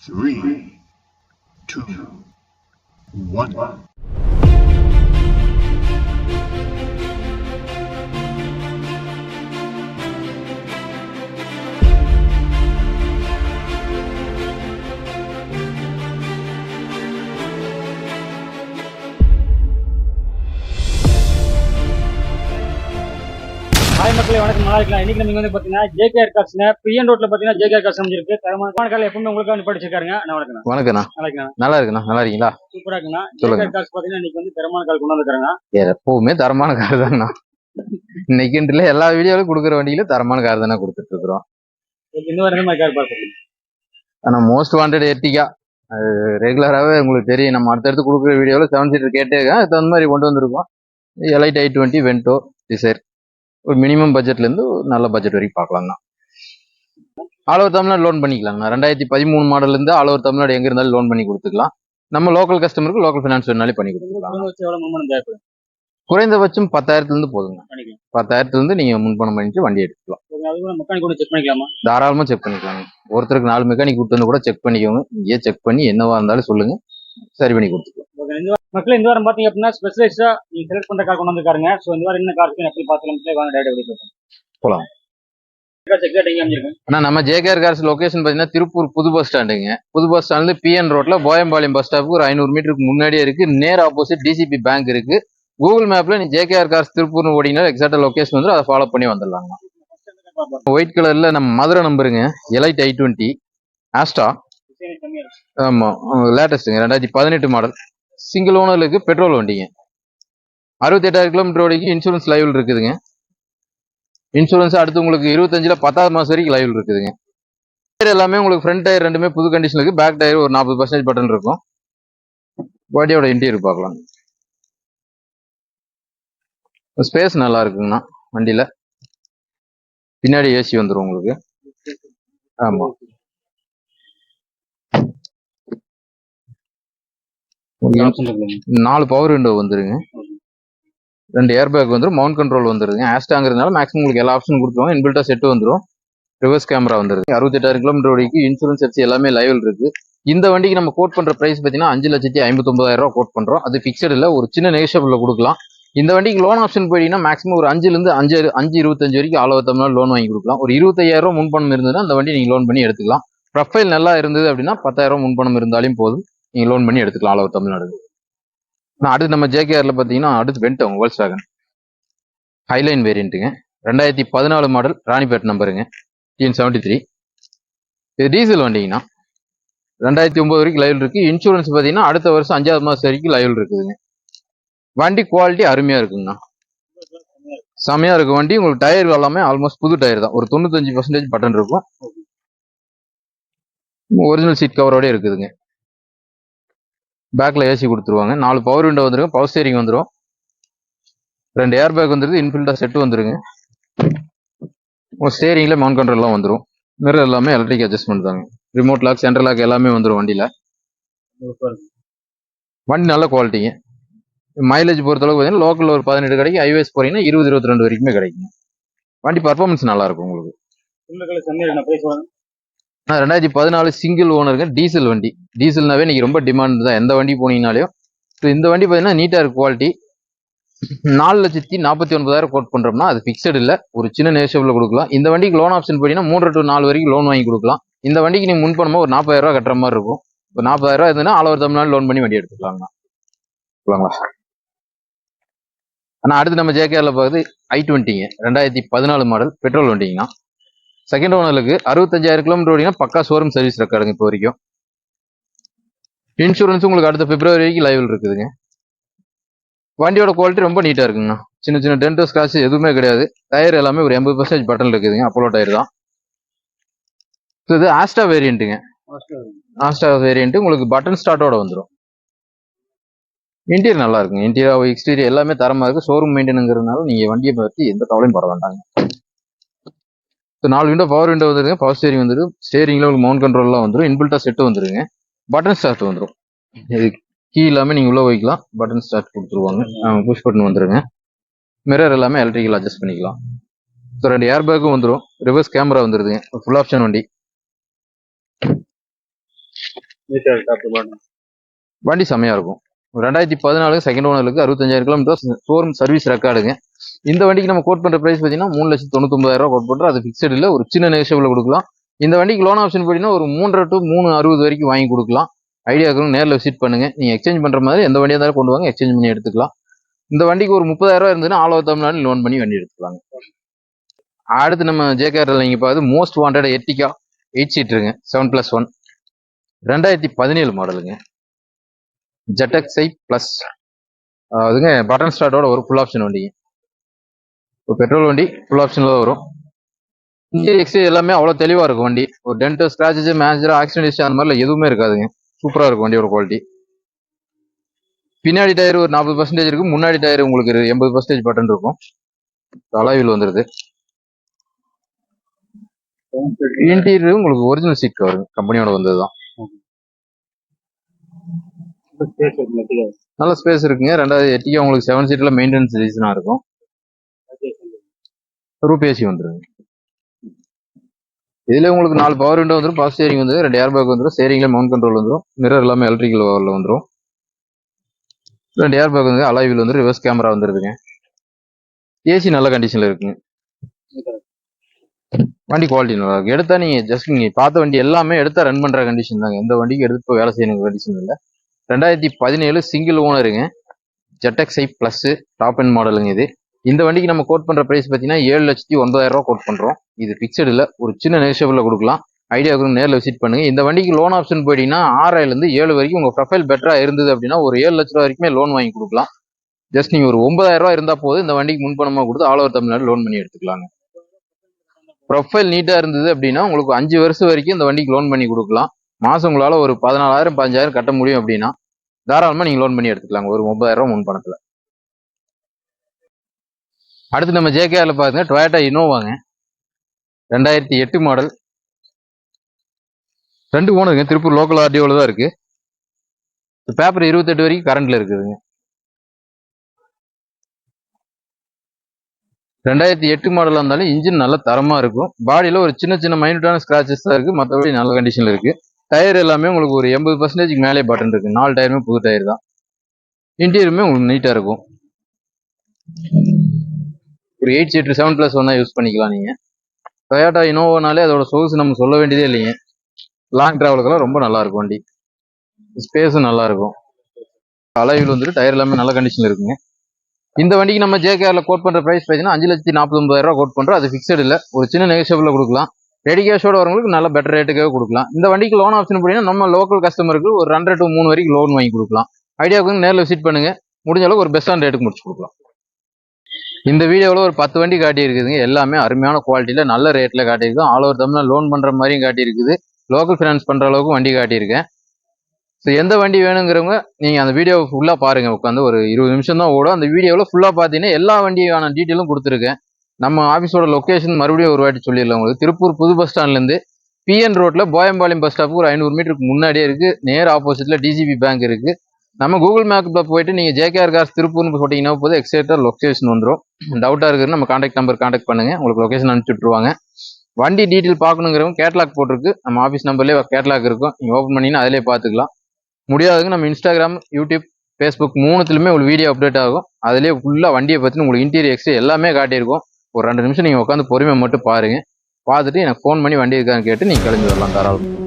3, 2, 1. Hi மக்களே, வணக்கம். நல்லா இருக்கலாம். இன்னைக்கு நம்ம வந்து பாத்தீங்கன்னா ஜேகேஆர் கார்ஸ்ங்க பிஎன் ரோட்ல பாத்தீங்கன்னா ஜேகேஆர் கார்ஸ் அமைஞ்சிருக்கு. தரமான கார் எப்பவுமே உங்களுக்கு படிச்சிருக்காருங்க. வணக்கம். வணக்கண்ணா. நல்லா இருக்குண்ணா. நல்லா இருக்கீங்களா? சூப்பரா இருக்குண்ணா. ஜேகேஆர் கார்ஸ் பாத்தீங்கன்னா இன்னைக்கு வந்து தரமான கார் கொண்டு வந்துருக்காங்க. எப்பவுமே தரமான கார் தான்ண்ணா. இன்னைக்குன்றல எல்லா வீடியோவிலும் கொடுக்குற வண்டியில தரமான கார் தானே கொடுத்துட்டு இருக்கிறோம். இந்த வாரம் என்ன மாதிரி கார் பார்த்துருக்கீங்க? ஆனா மோஸ்ட் வாண்டட் எர்டிகா ரெகுலராகவே உங்களுக்கு தெரியும். நம்ம அடுத்தடுத்து கொடுக்குற வீடியோவில் 7 சீட்டர் கேட்டே அதுக்கு தகுந்த மாதிரி கொண்டு வந்திருக்கோம். எலைட் i20, வென்டோ, டிசைர் ஒரு மினிமம் பட்ஜெட்லேருந்து நல்ல பட்ஜெட் வரைக்கும் பார்க்கலாங்கண்ணா. ஆல் ஓவர் தமிழ்நாடு லோன் பண்ணிக்கலாங்கண்ணா. 2013 மாடல்லேருந்து ஆல் ஓவர் தமிழ்நாடு எங்கே இருந்தாலும் லோன் பண்ணி கொடுத்துக்கலாம். நம்ம லோக்கல் கஸ்டமருக்கு லோக்கல் ஃபினான்ஸ் வேணாலே பண்ணி கொடுத்துக்கலாம். குறைந்தபட்சம் 10,000 போதுங்க. 10,000 நீங்கள் முன்பணம் பண்ணிட்டு வண்டி எடுத்துக்கலாம். தாராளமாக செக் பண்ணிக்கலாங்க. ஒருத்தருக்கு 4 மெக்கானிக் கூட்டு வந்து கூட செக் பண்ணிக்கோங்க. இங்கேயே செக் பண்ணி என்னவா இருந்தாலும் சொல்லுங்க, சரி பண்ணி கொடுத்துக்கலாம். மக்கள் இந்த வாரம் பாத்தீங்க அப்படின்னா ஸ்பெஷலிஸ்டா நீங்க செலக்ட் பண்ற கார் கொண்டு வந்திருக்காருங்க. சோ இந்த வாரம் என்ன கார் எப்படி பார்க்கலாம் வாங்க டைரக்டா போலாம். நம்ம ஜேகேஆர் கார்ஸ் லொகேஷன் பாத்தீங்கன்னா திருப்பூர் புது பஸ் ஸ்டாண்டுங்க. புது பஸ் ஸ்டாண்ட்ல பிஎன் ரோட்ல போயம்பாளையம் பஸ் ஸ்டாப்புக்கு ஒரு 500 மீட்டருக்கு முன்னாடியே இருக்கு. நேர் ஆப்போசிட் டிசிபி பேங்க் இருக்கு. கூகுள் மேப்ல நீ ஜேகேஆர் கார்ஸ் திருப்பூர்னு ஓடினா எக்ஸாக்டா லொகேஷன் வந்து அதை ஃபாலோ பண்ணி வந்துடலாங்க. ஒயிட் கலர்ல நம்ம மதுரை நம்பருங்க. Elite i20 Asta. ஆமா, லேட்டஸ்ட்டுங்க. 2018 மாடல். சிங்கிள் ஓனருக்கு பெட்ரோல் வண்டிங்க. 68,000 கிலோமீட்டர் ஓடிக்கு இன்சூரன்ஸ் லைவ் இருக்குதுங்க. இன்சூரன்ஸ் அடுத்து உங்களுக்கு 25ல 10வது மாசம் வரைக்கும் லைவ் இருக்குதுங்க. டயர் எல்லாமே உங்களுக்கு ஃப்ரண்ட் டயர் ரெண்டுமே புது கண்டிஷன் இருக்கு. பேக் டயர் ஒரு 40% பட்டன் இருக்கும். பாடியோட இன்டீரியர் பார்க்கலாம். ஸ்பேஸ் நல்லா இருக்குங்கண்ணா வண்டியில. பின்னாடி ஏசி வந்துடும் உங்களுக்கு. ஆமா, 4 பவர் விண்டோ வந்துருங்க. 2 ஏர் பேக் வந்துடும். மவுண்ட் கண்ட்ரோல் வந்துருங்க. ஆஸ்டாங்கிறதுனால மேக்ஸிமம் உங்களுக்கு எல்லா ஆப்ஷன் கொடுத்துருவாங்க. இன்பில்ட்டா செட் வந்துடும். ரிவர்ஸ் கேமரா வந்துருது. 68,000 கிலோமீட்டர் வரைக்கும் இன்சூரன்ஸ் எஃப்சி எல்லாமே லைவ் இருக்கு. இந்த வண்டிக்கு நம்ம கோட் பண்ற பிரைஸ் பார்த்தீங்கன்னா 5,59,000 கோட் பண்றோம். அது பிக்சட் இல்ல, ஒரு சின்ன நெகோஷியபிள்ல கொடுக்கலாம். இந்த வண்டிக்கு லோன் ஆப்ஷன் போயிட்டீங்கன்னா மேக்ஸிமம் ஒரு 5லேருந்து 5,25 வரைக்கும் ஆல் ஓவர் தமிழ்நாடு லோன் வாங்கி கொடுக்கலாம். ஒரு 25,000 முன்பணம் இருந்ததுன்னா அந்த வண்டி நீங்க லோன் பண்ணி எடுத்துக்கலாம். ப்ரொஃபைல் நல்லா இருந்தது அப்படின்னா 10,000 முன்பணம் இருந்தாலும் போதும், நீங்க லோன் பண்ணி எடுத்துக்கலாம் ஆல் ஓவர் தமிழ்நாடு. அடுத்து நம்ம ஜேகேஆர்ல பாத்தீங்கன்னா அடுத்து வென்டோ வோல்க்ஸ்வேகன் ஹைலைன் வேரியன்ட்டுங்க. 2014 மாடல், ராணிப்பேட் நம்பருங்க. TN73. இது டீசல் வண்டிங்கண்ணா. 2009 வரைக்கும் லைவ் இருக்கு. இன்சூரன்ஸ் பாத்தீங்கன்னா அடுத்த வருஷம் 5வது மாசம் வரைக்கும் லைவ் இருக்குதுங்க. வண்டி குவாலிட்டி அருமையா இருக்குங்கண்ணா. செமையா இருக்கு வண்டி. உங்களுக்கு டயர் எல்லாமே ஆல்மோஸ்ட் புது டயர் தான். ஒரு 95% பட்டன் இருக்கும். ஒரிஜினல் சீட் கவரோட இருக்குதுங்க. பேக்ல ஏசி கொடுத்துருவாங்க. 4 பவர் விண்டோ வந்துருங்க. பவர் ஸ்டேரிங் வந்துடும். 2 ஏர் பேக் வந்துருது. இன்பில்டா செட் வந்துருங்க. ஸ்டேரிங்ல மவுண்ட் கண்ட்ரோல்லாம் வந்துடும். மிரர் எல்லாமே எலக்ட்ரிக் அட்ஜஸ்ட்மெண்ட் தாங்க. ரிமோட் லாக், சென்ட்ரல் லாக் எல்லாமே வந்துடும் வண்டியில. வண்டி நல்ல குவாலிட்டிங்க. மைலேஜ் பொறுத்தளவுக்கு பார்த்தீங்கன்னா லோக்கல் ஒரு 18 கிடைக்கும். ஹைவேஸ் போறீங்கன்னா 20-22 வரைக்குமே கிடைக்கும். வண்டி பர்ஃபார்மன்ஸ் நல்லா இருக்கும் உங்களுக்கு. 2014 சிங்கிள் ஓனருங்க. டீசல் வண்டி. டீசல்னாவே இன்னைக்கு ரொம்ப டிமாண்ட் தான் எந்த வண்டி போனீங்கனாலையும். இந்த வண்டி பார்த்தீங்கன்னா நீட்டா இருக்கு குவாலிட்டி. 4,49,000 கோட் பண்றோம்னா அது பிக்சட் இல்ல, ஒரு சின்ன நேஷபிள் கொடுக்கலாம். இந்த வண்டிக்கு லோன் ஆப்ஷன் போட்டீங்கன்னா 3 to 4 வரைக்கும் லோன் வாங்கி கொடுக்கலாம். இந்த வண்டிக்கு நீங்க முன்பணமா ஒரு 40,000 கட்டுற மாதிரி இருக்கும். ஒரு 40,000 இருந்ததுன்னா ஆல் ஓவர் தமிழ்நாடு லோன் பண்ணி வண்டி எடுத்துக்கலாங்களா. ஆனா அடுத்து நம்ம ஜேகேஆர்ல பார்க்குறது i20ங்க. 2014 மாடல் பெட்ரோல் வண்டிங்கண்ணா. செகண்ட் ஓனருக்கு 65,000 கிலோமீட்டர் ஓடிங்கன்னா பக்கா ஷோரூம் சர்வீஸ் ரெக்கார்டுங்க இப்போ வரைக்கும். இன்சூரன்ஸ் உங்களுக்கு அடுத்த பிப்ரவரி வரைக்கும் லைவ் இருக்குதுங்க. வண்டியோட குவாலிட்டி ரொம்ப நீட்டா இருக்குங்கண்ணா. சின்ன சின்ன டென்டோ ஸ்கிராட்ச் எதுவுமே கிடையாது. டயர் எல்லாமே ஒரு 80% பட்டன் இருக்குதுங்க. அப்போலோ டயர் தான். இது ஆஸ்டா வேரியன்ட்டுங்க. ஆஸ்டா வேரியன்ட் உங்களுக்கு பட்டன் ஸ்டார்ட்டோட வந்துடும். இன்டீரியர் நல்லா இருக்குங்க. இன்டீரியர் எக்ஸ்டீரியர் எல்லாமே தரமா இருக்கு. ஷோரூம் மெயின்டெனுங்கிறதுனால நீங்க வண்டியை பற்றி எந்த கவலையும் பட வேண்டாங்க. 4 விண்டோ பவர் விண்டோ வந்துருங்க. பவர் ஸ்டேரிங் வந்துடும். ஸ்டேரிங்ல உங்களுக்கு மவுண்ட் கண்ட்ரோல்லாம் வந்துடும். இன்பில்ட்டா செட்டு வந்துருங்க. பட்டன் ஸ்டார்ட் வந்துடும். இது கீ எல்லாமே நீங்க உள்ள வைக்கலாம். பட்டன் ஸ்டார்ட் கொடுத்துருவாங்க. புஷ் பட்டன் வந்துருங்க. மிரர் எல்லாமே எலக்ட்ரிக்கல் அட்ஜஸ்ட் பண்ணிக்கலாம். 2 ஏர் பேக்கும் வந்துடும். ரிவர்ஸ் கேமரா வந்துருதுங்க. ஃபுல் ஆப்ஷன் வண்டி. வண்டி செமையா இருக்கும். 2014 செகண்ட் ஓனருக்கு 65,000 கிலோமீட்டர் ஷோரூம் சர்வீஸ் ரெக்கார்டுங்க. இந்த வண்டிக்கு நம்ம கோட் பண்ற பிரைஸ் பார்த்தீங்கன்னா 3,99,000 கோட் பண்றோம். அது ஃபிக்ஸட் இல்லை, ஒரு சின்ன நெகோஷியபிள் கொடுக்கலாம். இந்த வண்டிக்கு லோன் ஆப்ஷன் போட்டீங்கன்னா ஒரு 3.5 to 3.60 வரைக்கும் வாங்கி கொடுக்கலாம். ஐடியா இருக்கிறவங்க நேரில் விசிட் பண்ணுங்க. நீங்க எக்ஸ்சேஞ்ச் பண்ற மாதிரி எந்த வண்டியாக இருந்தாலும் கொண்டு வாங்க, எக்ஸ்சேஞ்ச் பண்ணி எடுத்துக்கலாம். இந்த வண்டிக்கு ஒரு 30,000 இருந்ததுன்னா ஆல் ஓவர் தமிழ்நாடு லோன் பண்ணி வண்டி எடுத்துக்கலாங்க. அடுத்து நம்ம ஜேகேஆர்ல நீங்க பார்த்து மோஸ்ட் வாண்டட் எர்டிகா 8 சீட்டருங்க, 7+1 2017 மாடலுங்க. ZXi பிளஸ் அதுங்க பட்டன் ஸ்டார்ட்டோட ஒரு ஃபுல் ஆப்ஷன் வண்டிங்க. ஒரு பெட்ரோல் வண்டி ஃபுல் ஆப்ஷன்ல தான் வரும். இன்டீரியர் எக்ஸ்டீரியர் எல்லாமே அவ்வளோ தெளிவாக இருக்கும் வண்டி. ஒரு dent scratches major accident history அந்த மாதிரிலாம் எதுவுமே இருக்காதுங்க. சூப்பராக இருக்கும் வண்டியோட குவாலிட்டி. பின்னாடி டயர் ஒரு 40% இருக்கு, முன்னாடி டயர் உங்களுக்கு 80% பட்டன் இருக்கும். அலாயில் வந்துருது. இன்டீரியர் உங்களுக்கு ஒரிஜினல் சீட் கவர் கம்பெனியோட வந்ததுதான். நல்ல ஸ்பேஸ் இருக்குங்க. 2008 உங்களுக்கு 7 சீட்ல மெயின்டெனன்ஸ் ரீசனா இருக்கும். ரூப் ஏசி வந்துருங்க. இதுல உங்களுக்கு 4 பவர் விண்டோ வந்துடும், பவர் ஸ்டேரிங் வந்து 2 ஏர் பேக் வந்துடும், ஸ்டேரிங்ல மவுண்ட் கண்ட்ரோல் வந்துடும், மிரர் எல்லாமே எலக்ட்ரிக்கல் பவர்ல வந்துடும். 2 ஏர் பேக் வந்து அலாய் வீல் வந்து ரிவர்ஸ் கேமரா வந்துருதுங்க. ஏசி நல்ல கண்டிஷன்ல இருக்குங்க. வண்டி குவாலிட்டி நல்லா இருக்கு. எடுத்தா நீங்க ஜஸ்ட் நீங்க பார்த்த வண்டி எல்லாமே எடுத்தா ரன் பண்ற கண்டிஷன் தாங்க. எந்த வண்டிக்கு எடுத்து போய் வேலை செய்யணும் கண்டிஷன் இல்லை. 2017 சிங்கிள் ஓனருங்க. ZXi பிளஸ் டாப் அண்ட் மாடலுங்க இது. இந்த வண்டிக்கு நம்ம கோட் பண்ற பிரைஸ் பார்த்தீங்கன்னா 7,09,000 கோட் பண்றோம். இது பிக்சட் இல்லை, ஒரு சின்ன நெகோஷியபிள்ல கொடுக்கலாம். ஐடியாவுக்கு நேரில் விசிட் பண்ணுங்க. இந்த வண்டிக்கு லோன் ஆப்ஷன் போயிட்டீங்கன்னா 6,000 7 வரைக்கும் உங்க ப்ரொஃபைல் பெட்டரா இருந்தது அப்படின்னா ஒரு 7 லட்ச ரூபா வரைக்குமே லோன் வாங்கி கொடுக்கலாம். ஜஸ்ட் நீங்க ஒரு 9,000 இருந்தா போது இந்த வண்டிக்கு முன்பணமா கொடுத்து ஆல் ஓவர் தமிழ்நாடு லோன் பண்ணி எடுத்துக்கலாங்க. ப்ரொஃபைல் நீட்டா இருந்தது அப்படின்னா உங்களுக்கு 5 வருஷம் வரைக்கும் இந்த வண்டிக்கு லோன் பண்ணி கொடுக்கலாம். மாசம் உங்களால ஒரு 14,000 15,000 கட்ட முடியும் அப்படின்னா தாராளமா நீங்க லோன் பண்ணி எடுத்துக்கலாங்க ஒரு 30,000 முன் பணத்துல. அடுத்து நம்ம ஜேகேஆர்ல பாருங்க டொயோட்டா இனோவாங்க. 2008 மாடல், 2 ஓனருங்க. திருப்பூர் லோக்கல் ஆர்டிஓல தான் இருக்கு. பேப்பர் 28 வரைக்கும் கரண்ட்ல இருக்குதுங்க. 2008 மாடலா இருந்தாலும் இன்ஜின் நல்ல தரமா இருக்கும். பாடியில ஒரு சின்ன சின்ன மைனூட்டான ஸ்கிராச்சஸ் தான் இருக்கு, மற்றபடி நல்ல கண்டிஷன்ல இருக்கு. டயர் எல்லாமே உங்களுக்கு ஒரு 80% மேலே பட்டன் இருக்கு. 4 டயருமே புது டயர் தான். இன்டீரியருமே உங்களுக்கு நீட்டா இருக்கும். ஒரு 8 சீட்டர் 7+1 யூஸ் பண்ணிக்கலாம் நீங்க. டொயோட்டா இனோவானாலே அதோட சொகுசு நம்ம சொல்ல வேண்டியதே இல்லைங்க. லாங் டிராவலுக்கெல்லாம் ரொம்ப நல்லா இருக்கும் வண்டி. ஸ்பேஸும் நல்லா இருக்கும். அலாயில் வந்துட்டு டயர் எல்லாமே நல்ல கண்டிஷன்ல இருக்குங்க. இந்த வண்டிக்கு நம்ம ஜேகேஆர்ல கோட் பண்ற பிரைஸ் பார்த்தீங்கன்னா 5,49,000 கோட் பண்றோம். அது ஃபிக்ஸட் இல்லை, ஒரு சின்ன நெகோஷியபிள்ல கொடுக்கலாம். ரெடி கேஷோட வரவங்களுக்கு நல்ல பெட்டர் ரேட்டுக்காக கொடுக்கலாம். இந்த வண்டிக்கு லோன் ஆப்ஷன் போட்டீங்கன்னா நம்ம லோக்கல் கஸ்டமருக்கு ஒரு 2 to 3 வரைக்கும் லோன் வாங்கி கொடுக்கலாம். ஐடியாவுக்கு நேரில் விசிட் பண்ணுங்க. முடிஞ்ச அளவுக்கு ஒரு பெஸ்டான ரேட்டுக்கு முடிச்சு கொடுக்கலாம். இந்த வீடியோவில் ஒரு 10 வண்டி காட்டி இருக்குதுங்க. எல்லாமே அருமையான குவாலிட்டியில நல்ல ரேட்ல காட்டியிருக்கோம். ஆல் ஓவர் தமிழ்நாடு லோன் பண்ற மாதிரியும் காட்டியிருக்குது. லோக்கல் ஃபினான்ஸ் பண்ற அளவுக்கு வண்டி காட்டியிருக்கேன். ஸோ எந்த வண்டி வேணுங்கிறவங்க நீங்க அந்த வீடியோ ஃபுல்லா பாருங்க. உட்காந்து ஒரு 20 நிமிஷம் தான் ஓடும். அந்த வீடியோவில் ஃபுல்லா பார்த்தீங்கன்னா எல்லா வண்டியான டீட்டெயிலும் கொடுத்துருக்கேன். நம்ம ஆஃபீஸோட லொக்கேஷன் மறுபடியும் ஒரு வாட்டி சொல்லிடலாம் உங்களுக்கு. திருப்பூர் புது பஸ் ஸ்டாண்ட்லேருந்து பிஎன் ரோட்ல போயம்பாளையம் பஸ் ஸ்டாப்புக்கு ஒரு 500 மீட்டருக்கு முன்னாடியே இருக்கு. நேர் ஆப்போசிட்ல டிஜிபி பேங்க் இருக்கு. நம்ம கூகுள் மேப்ல போயிட்டு நீங்க ஜேகேஆர் கார்ஸ் திருப்பூர்னு போட்டீங்கன்னா போது எக்ஸாக்டா லொக்கேஷன் வந்துடும். டவுட்டா இருக்குன்னு நம்ம கான்டாக்ட் நம்பர் கான்டாக்ட் பண்ணுங்க, உங்களுக்கு லொக்கேஷன் அனுப்பிச்சு விட்டுருவாங்க. வண்டி டீட்டெயில் பார்க்கணுங்கிறவங்க கேட்லாக் போட்டிருக்கு. நம்ம ஆஃபீஸ் நம்பர்லேயே கேட்லாக் இருக்கும். நீங்க ஓப்பன் பண்ணீங்கன்னா அதிலே பார்த்துக்கலாம். முடியாதுங்க நம்ம இன்ஸ்டாகிராம், யூடியூப், ஃபேஸ்புக் 3த்துலையுமே உங்களுக்கு வீடியோ அப்டேட் ஆகும். அதிலே ஃபுல்லாக வண்டியை பற்றி உங்களுக்கு இன்டீரியர் எக்ஸ்டீரியர் எல்லாமே காட்டியிருக்கும். ஒரு 2 நிமிஷம் நீங்கள் உட்காந்து பொறுமை மட்டும் பாருங்க. பார்த்துட்டு எனக்கு ஃபோன் பண்ணி வண்டி இருக்கான்னு கேட்டு நீங்கள் கிளம்பி வரலாம் தாராளம்.